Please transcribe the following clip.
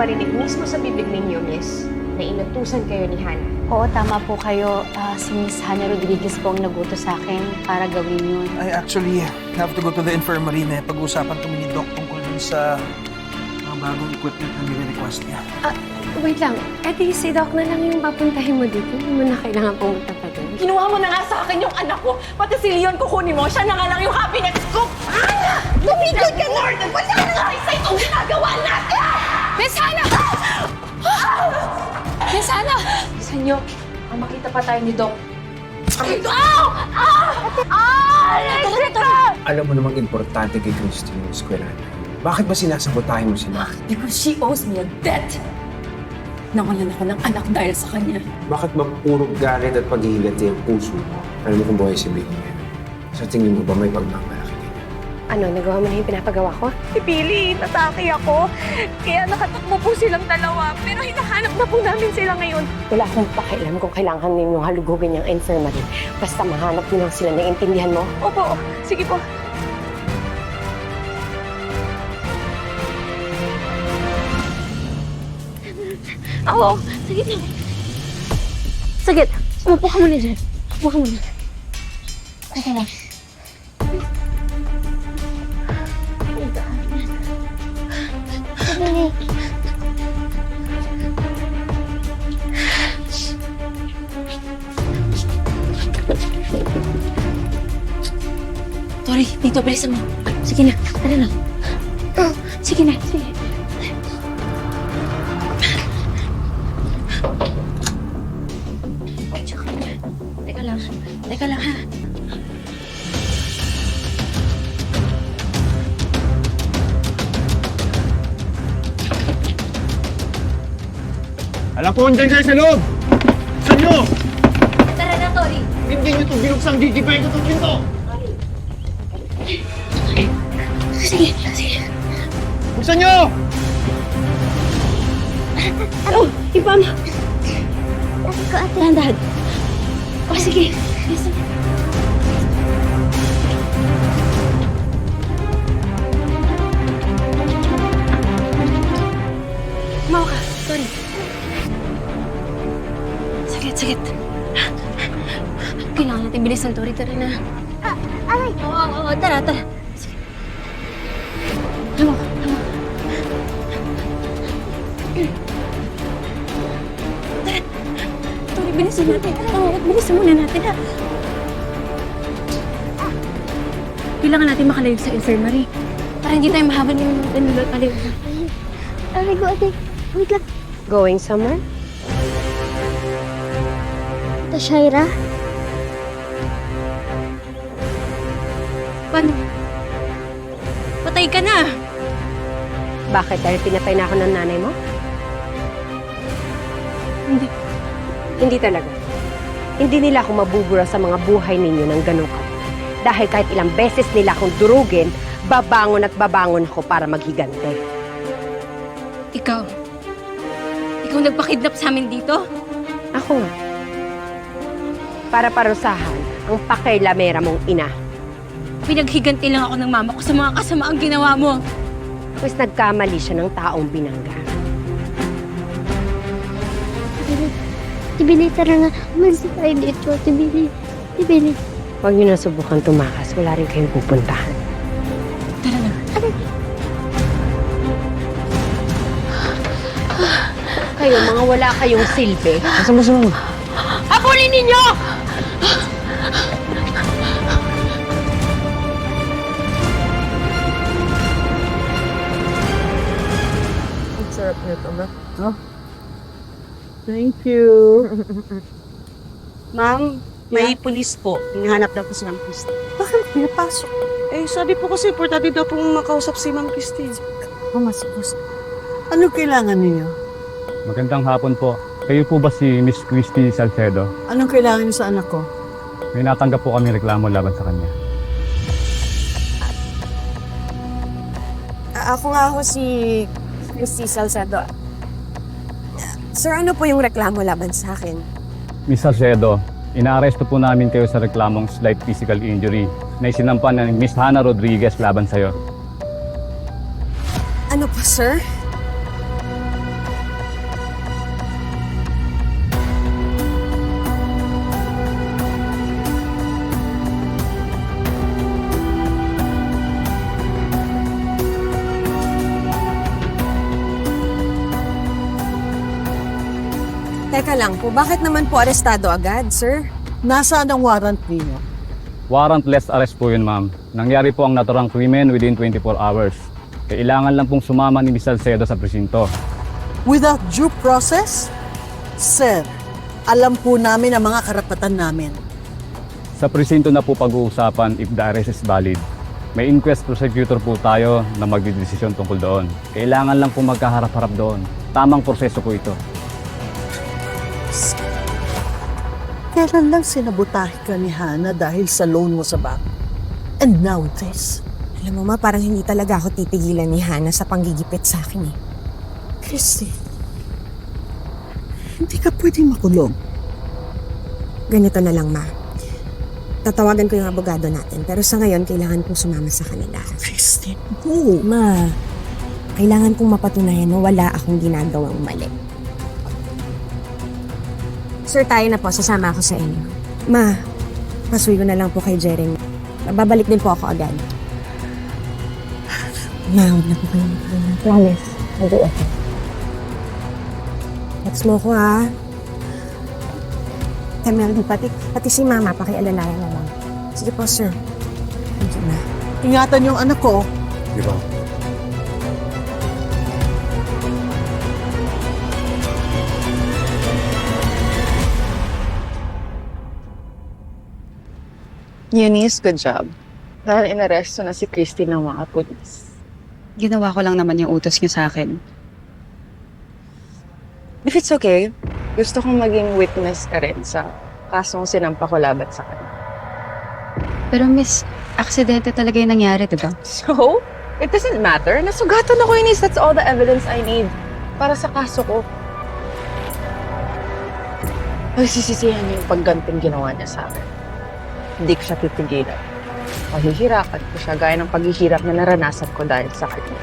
marinig mismo sa bibig ninyo, miss, na inutusan kayo ni Hannah. Oo, tama po kayo. Si Miss Hannah Rodriguez po ang nagutos sa akin para gawin yun. I actually have to go to the infirmary na pag-usapan kami ni Doc tungkol dun sa mga bagong equipment na nire-request niya. Wait lang, di si Doc na lang yung papuntahin mo dito. Hindi mo na kailangan pumunta pa doon. Kinuha mo na nga sa akin yung anak ko. Pati si Leon kukunin mo. Siya na nga lang yung happiness ko. Ana! Lumigod ka na! Wala na nga sa itong ginagawa natin! Miss Hannah! Miss Hannah! Isa nyo, ang makita pa tayo ni Doc. Alam mo namang importante kay Christy yung eskwelahan. Bakit ba sinasabotahin mo sila? Because she owes me a debt. Nawalan ako ng anak dahil sa kanya. Bakit ba puro galit at paghihilati ang puso mo? Alam mo kung buhay sabihin niya. Sa tingin mo ba may pagmamalaki ka? Ano, nagawa mo na yung pinapagawa ko? Si Billy, natake ako. Kaya nakatakbo po silang dalawa. Pero hinahanap na po namin sila ngayon. Wala akong pakialam kung kailangan ninyong halugugin yung infirmary. Basta mahanap niyo lang sila, naiintindihan mo? Opo, sige po. Oo, sagit lang. Sagit, umupo ka muna dyan. Umupo ka muna. Teka lang. Tori, dito, bilisan mo. Sige na, tara na. Sige na, sige. Teka lang ha. Alam ko, andyan kayo sa loob! Saan nyo? Tara na, Tori. Hindi nyo itong binuksang gigibayin ko itong pinto! Sige, sige. Buksan nyo! Ano? Iba mo. Sabi ko, ate. Dahan-dahan. O, sige. Bilisan mo. Kumawa ka. Sorry. Saglit, saglit. Kailangan natin bilisan, Tori. Tara na. Aray! Oo, tara, tara. Sige. Tama, tama. Tara. Tori, bilisan natin. Bilisan muna natin, ha? Kailangan natin makalayo sa infirmary. Para hindi tayo mahabal yung aliw. Aray ko, ate. Wait lang. Going somewhere? Shaira? Paano? Patay ka na! Bakit? Dahil pinatay na ako ng nanay mo? Hindi. Hindi talaga. Hindi nila ako mabubura sa mga buhay ninyo ng ganun ka. Dahil kahit ilang beses nila akong durugin, babangon at babangon ako para maghigante. Ikaw? Ikaw nagpakidnap sa amin dito? Ako nga. Para parusahan ang pakailamera mong ina. Pinaghiganti lang ako ng mama ko sa mga kasamaang ginawa mo. Pues nagkamali siya ng taong binangga. Tibili, tara nga. Umalis na tayo dito. Tibili. Tibili. Huwag niyo na subukan tumakas. Wala rin kayong pupuntahan. Tara na. Kayo, mga wala kayong silbi. Nasaan ba sila? Habulin ninyo! Ang sarap nito, ma. Thank you. Ma'am, may pulis po. Hinahanap daw po si Ma'am Christy. Bakit pinapasok? Eh, sabi po kasi importante daw pong makausap si Ma'am Christy. Pumasok. Ano kailangan niyo? Magandang hapon po. Kayo po ba si Miss Christy Salcedo? Anong kailangan niyo sa anak ko? May natanggap po kami reklamo laban sa kanya. Ako nga ako si Christy Salcedo. Sir, ano po yung reklamo laban sa akin? Miss Salcedo, inaaresto po namin kayo sa reklamong slight physical injury na isinampa ng Miss Hannah Rodriguez laban sa'yo. Ano po, sir? Teka lang po, bakit naman po arestado agad, sir? Nasaan ang warrant ninyo? Warrantless arrest po yun, ma'am. Nangyari po ang naturang krimen within 24 hours. Kailangan lang pong sumama ni Miss Salcedo sa presinto. Without due process? Sir, alam po namin ang mga karapatan namin. Sa presinto na po pag-uusapan if the arrest is valid. May inquest prosecutor po tayo na magdidesisyon tungkol doon. Kailangan lang po magkaharap-harap doon. Tamang proseso po ito. Kailan lang sinabotahe ka ni Hana dahil sa loan mo sa bank? And now this. Alam mo ma, parang hindi talaga ako titigilan ni Hana sa panggigipit sa akin eh. Christy, hindi ka pwedeng makulong. Ganito na lang ma. Tatawagan ko yung abogado natin, pero sa ngayon, kailangan kong sumama sa kanila. Christy, no. Ma, kailangan kong mapatunayan na wala akong ginagawang mali. Sir, tayo na po. Sasama ako sa inyo. Ma, pasuyo ko na lang po kay Jeremy. Babalik din po ako agad. Ma, huwag na po kayo magpapalala. Promise. I'll do okay. Text mo ko ha. Meron pati si Mama, pakialalayan na lang. Sige po, sir. Thank you, ma. Ingatan yung anak ko. Di ba? Eunice, good job. Dahil inaresto na si Christy ng mga pulis. Ginawa ko lang naman yung utos niya sa akin. If it's okay, gusto kong maging witness ka rin sa kasong sinampa ko laban sa kanya. Pero miss, aksidente talaga yung nangyari, diba? So, it doesn't matter. Nasugatan ako, Eunice. That's all the evidence I need para sa kaso ko. Nagsisisihan niya yung pagganting ginawa niya sa akin. Hindi ko siya titigilan. Pahihirapan ko siya gaya ng paghihirap na naranasan ko dahil sa kanya.